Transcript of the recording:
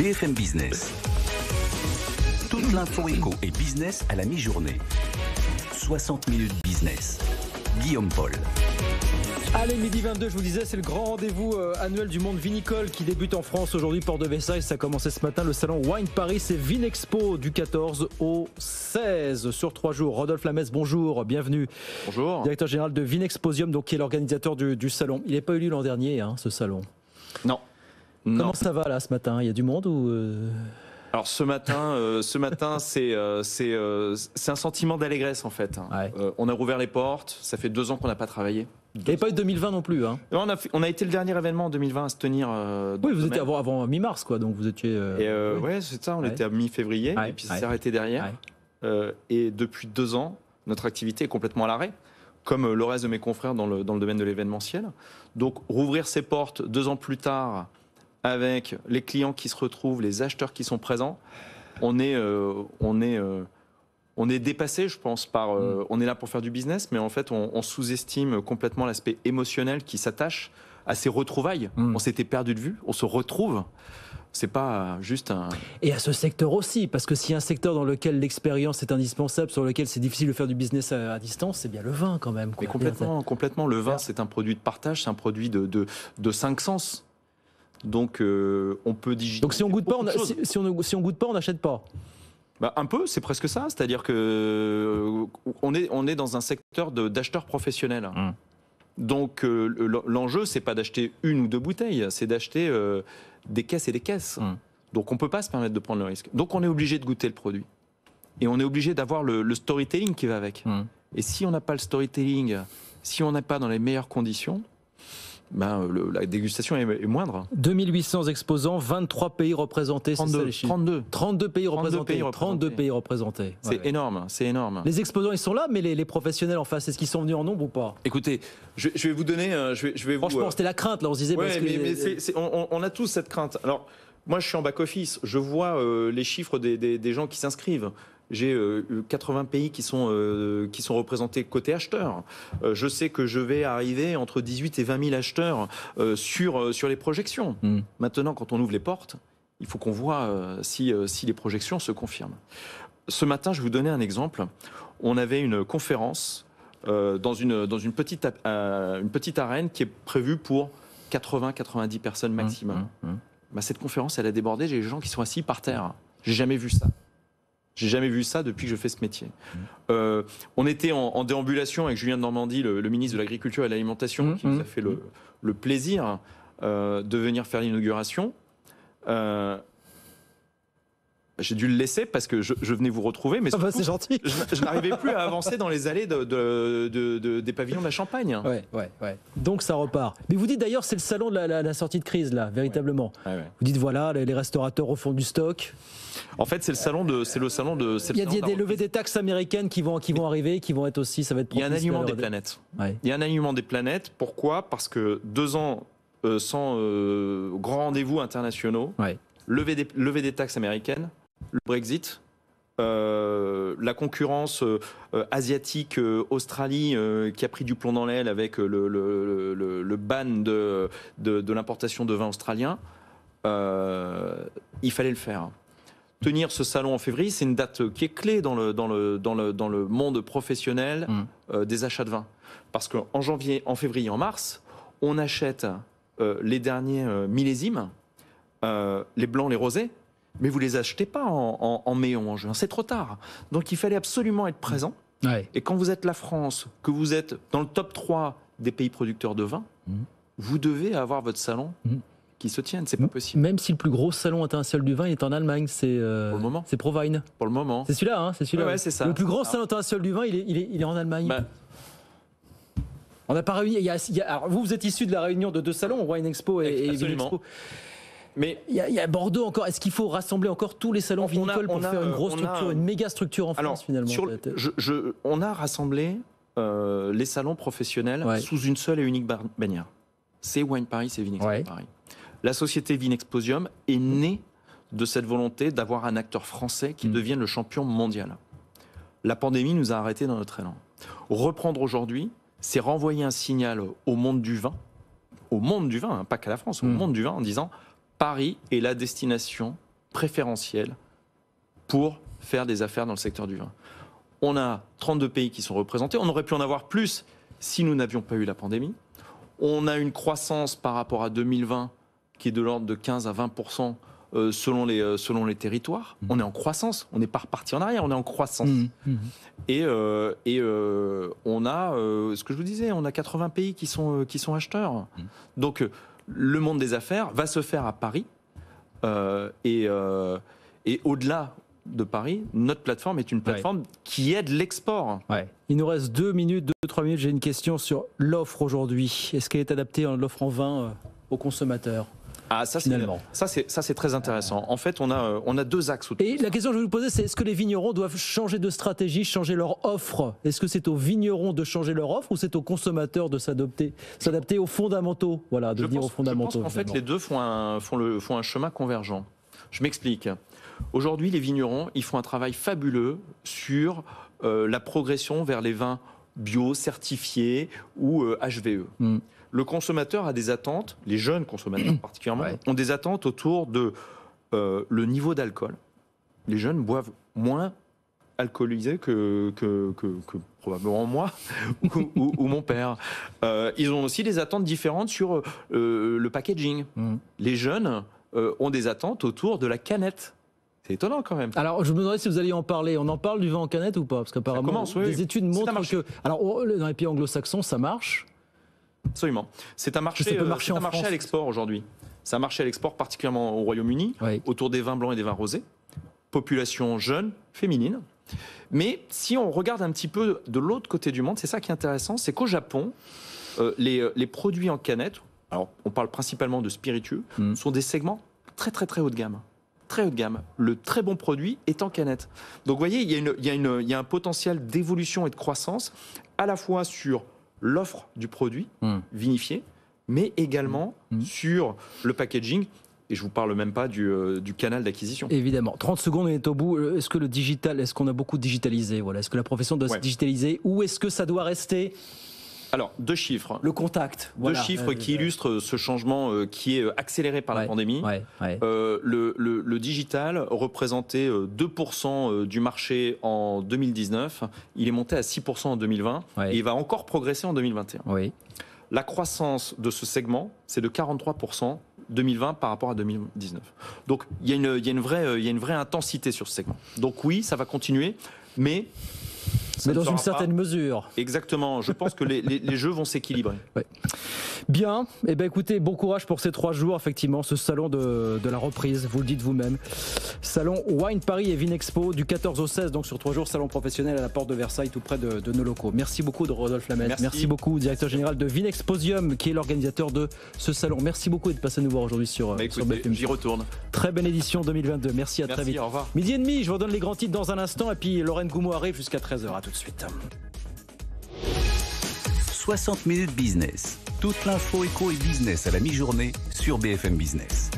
BFM Business. Toute l'info éco et business à la mi-journée. 60 minutes business. Guillaume Paul. Allez, midi 22, je vous disais, c'est le grand rendez-vous annuel du monde vinicole qui débute en France aujourd'hui, Port de Versailles. Ça a commencé ce matin, le salon Wine Paris, c'est Vinexpo du 14 au 16 sur 3 jours. Rodolphe Lamesse, bonjour, bienvenue. Bonjour. Directeur général de Vinexposium, donc qui est l'organisateur du salon. Il n'est pas élu l'an dernier, ce salon. Non. Comment ça va là ce matin? Il y a du monde ou Alors ce matin, c'est un sentiment d'allégresse en fait. Ouais. On a rouvert les portes. Ça fait 2 ans qu'on n'a pas travaillé. Il n'y avait pas eu de 2020 non plus. Non, on a été le dernier événement en 2020 à se tenir. Oui, vous étiez avant mi-mars, quoi. Donc vous étiez. Ouais, c'est ça. On était à mi-février et puis ça s'est arrêté derrière. Et depuis 2 ans, notre activité est complètement à l'arrêt, comme le reste de mes confrères dans le domaine de l'événementiel. Donc rouvrir ses portes 2 ans plus tard, avec les clients qui se retrouvent, les acheteurs qui sont présents, on est dépassé, je pense, on est là pour faire du business, mais en fait, on sous-estime complètement l'aspect émotionnel qui s'attache à ces retrouvailles. On s'était perdu de vue, on se retrouve. C'est pas juste un... Et à ce secteur aussi, parce que s'il y a un secteur dans lequel l'expérience est indispensable, sur lequel c'est difficile de faire du business à distance, c'est bien le vin quand même. Mais complètement. Le vin, c'est un produit de partage, c'est un produit de 5 sens. Donc, on peut digiter. Donc si on goûte pas, si on goûte pas, on n'achète pas. Bah, un peu, c'est presque ça. C'est-à-dire que on est dans un secteur d'acheteurs professionnels. Donc l'enjeu, c'est pas d'acheter 1 ou 2 bouteilles, c'est d'acheter des caisses et des caisses. Donc on peut pas se permettre de prendre le risque. Donc on est obligé de goûter le produit. Et on est obligé d'avoir le storytelling qui va avec. Et si on n'a pas le storytelling, si on n'est pas dans les meilleures conditions, la dégustation est moindre. 2800 exposants, 23 pays représentés. 32 pays représentés. 32 pays représentés. C'est énorme, c'est énorme. Les exposants, ils sont là, mais les professionnels en face, est-ce qu'ils sont venus en nombre ou pas? Écoutez, je vais vous donner... Franchement, c'était la crainte, là, on se disait... on a tous cette crainte. Alors, moi, je suis en back-office, je vois les chiffres des gens qui s'inscrivent. J'ai 80 pays qui sont représentés côté acheteurs. Je sais que je vais arriver entre 18 et 20 000 acheteurs sur les projections. Maintenant, quand on ouvre les portes, il faut qu'on voit si les projections se confirment. Ce matin, je vais vous donner un exemple. On avait une conférence dans une petite arène qui est prévue pour 80-90 personnes maximum. Cette conférence, elle a débordé. J'ai des gens qui sont assis par terre. J'ai jamais vu ça. J'ai jamais vu ça depuis que je fais ce métier. On était en déambulation avec Julien de Normandie, le ministre de l'Agriculture et de l'Alimentation, qui nous a fait le plaisir de venir faire l'inauguration. J'ai dû le laisser parce que je venais vous retrouver, mais surtout, c'est gentil. je n'arrivais plus à avancer dans les allées des pavillons de la Champagne. Ouais. Donc ça repart. Mais vous dites d'ailleurs, c'est le salon de la sortie de crise, là, véritablement. Ouais. Vous dites, voilà, les restaurateurs refont du stock. En fait, c'est le salon de. Il y a des levées des taxes américaines qui vont arriver, qui vont être aussi. Ça va être. Il y a un alignement des planètes. Il y a un alignement des planètes. Pourquoi? Parce que 2 ans sans grands rendez-vous internationaux, levée des taxes américaines, le Brexit, la concurrence asiatique, Australie, qui a pris du plomb dans l'aile avec le ban de l'importation de vin australien, il fallait le faire. Tenir ce salon en février, c'est une date qui est clé dans le monde professionnel des achats de vin. Parce qu'en janvier, en février, en mars, on achète les derniers millésimes, les blancs, les rosés, mais vous ne les achetez pas en mai ou en juin, c'est trop tard. Donc il fallait absolument être présent. Et quand vous êtes la France, que vous êtes dans le top 3 des pays producteurs de vin, vous devez avoir votre salon qui se tienne, c'est pas possible. Même si le plus gros salon international du vin est en Allemagne, c'est pour le moment. C'est Provine. Pour le moment. C'est celui-là, c'est celui-là. Ouais, c'est ça. Le plus grand salon international du vin, il est en Allemagne. On n'a pas réuni. Alors vous êtes issu de la réunion de 2 salons, Wine Expo et Vinexpo. Mais il y a Bordeaux encore. Est-ce qu'il faut rassembler encore tous les salons vinicoles pour faire une grosse structure, une méga structure en France finalement? On a rassemblé les salons professionnels sous une seule et unique bannière. C'est Wine Paris, c'est Vinexpo Paris. La société Vinexposium est née de cette volonté d'avoir un acteur français qui devienne le champion mondial. La pandémie nous a arrêtés dans notre élan. Reprendre aujourd'hui, c'est renvoyer un signal au monde du vin, pas qu'à la France, au monde du vin, en disant Paris est la destination préférentiel pour faire des affaires dans le secteur du vin. On a 32 pays qui sont représentés. On aurait pu en avoir plus si nous n'avions pas eu la pandémie. On a une croissance par rapport à 2020 qui est de l'ordre de 15 à 20% selon les territoires. On est en croissance. On n'est pas reparti en arrière. On est en croissance. Et on a, ce que je vous disais, on a 80 pays qui sont acheteurs. Donc, le monde des affaires va se faire à Paris. Et au-delà de Paris, notre plateforme est une plateforme qui aide l'export. Ouais. Il nous reste 2 minutes, 2-3 minutes. J'ai une question sur l'offre aujourd'hui. Est-ce qu'elle est adaptée, l'offre en vin, aux consommateurs? Ah, ça c'est très intéressant. En fait, on a 2 axes. Et la question que je vais vous poser, c'est est-ce que les vignerons doivent changer de stratégie, changer leur offre? Est-ce que c'est aux vignerons de changer leur offre ou c'est aux consommateurs de s'adapter aux fondamentaux? Voilà, de venir aux fondamentaux. Je pense qu'en fait, les deux font un chemin convergent. Je m'explique. Aujourd'hui, les vignerons, ils font un travail fabuleux sur la progression vers les vins bio, certifiés ou HVE. Le consommateur a des attentes, les jeunes consommateurs particulièrement, ont des attentes autour de le niveau d'alcool. Les jeunes boivent moins alcoolisé que probablement moi ou mon père. Ils ont aussi des attentes différentes sur le packaging. Les jeunes ont des attentes autour de la canette. C'est étonnant quand même. Alors, je me demandais si vous alliez en parler. On en parle du vin en canette ou pas? Parce qu'apparemment, des études montrent que... Alors, dans les pays anglo-saxons, ça marche. Absolument. C'est un marché, à l'export aujourd'hui. C'est un marché à l'export, particulièrement au Royaume-Uni, autour des vins blancs et des vins rosés. Population jeune, féminine. Mais si on regarde un petit peu de l'autre côté du monde, c'est ça qui est intéressant, c'est qu'au Japon, les produits en canette, alors on parle principalement de spiritueux, sont des segments très très très haut de gamme. Très haut de gamme. Le très bon produit est en canette. Donc vous voyez, il y a un potentiel d'évolution et de croissance à la fois sur l'offre du produit vinifié, mais également sur le packaging. Et je ne vous parle même pas du canal d'acquisition. Évidemment. 30 secondes, on est au bout. Est-ce que le digital, est-ce qu'on a beaucoup digitalisé? Voilà. Est-ce que la profession doit se digitaliser ou est-ce que ça doit rester? Alors, 2 chiffres. Le contact. Voilà. 2 chiffres qui illustrent ce changement qui est accéléré par la pandémie. Le digital représentait 2% du marché en 2019. Il est monté à 6% en 2020 et il va encore progresser en 2021. La croissance de ce segment, c'est de 43% 2020 par rapport à 2019. Donc, il y a une vraie intensité sur ce segment. Donc oui, ça va continuer, mais dans une certaine mesure. Exactement. Je pense que les jeux vont s'équilibrer. Bien. Eh bien, écoutez, bon courage pour ces 3 jours, effectivement, ce salon de la reprise, vous le dites vous-même. Salon Wine Paris et Vinexpo du 14 au 16, donc sur 3 jours, salon professionnel à la porte de Versailles, tout près de nos locaux. Merci beaucoup de Rodolphe Lameth. Merci beaucoup, directeur général de Vinexposium, qui est l'organisateur de ce salon. Merci beaucoup d'être passé nous voir aujourd'hui sur BFM. J'y retourne. Très belle édition 2022. Merci, très vite. Au revoir. 12h30, je vous redonne les grands titres dans un instant, et puis Lorraine Goumeau arrive jusqu'à 13h. À tout de suite. 60 minutes business. Toute l'info éco et business à la mi-journée sur BFM Business.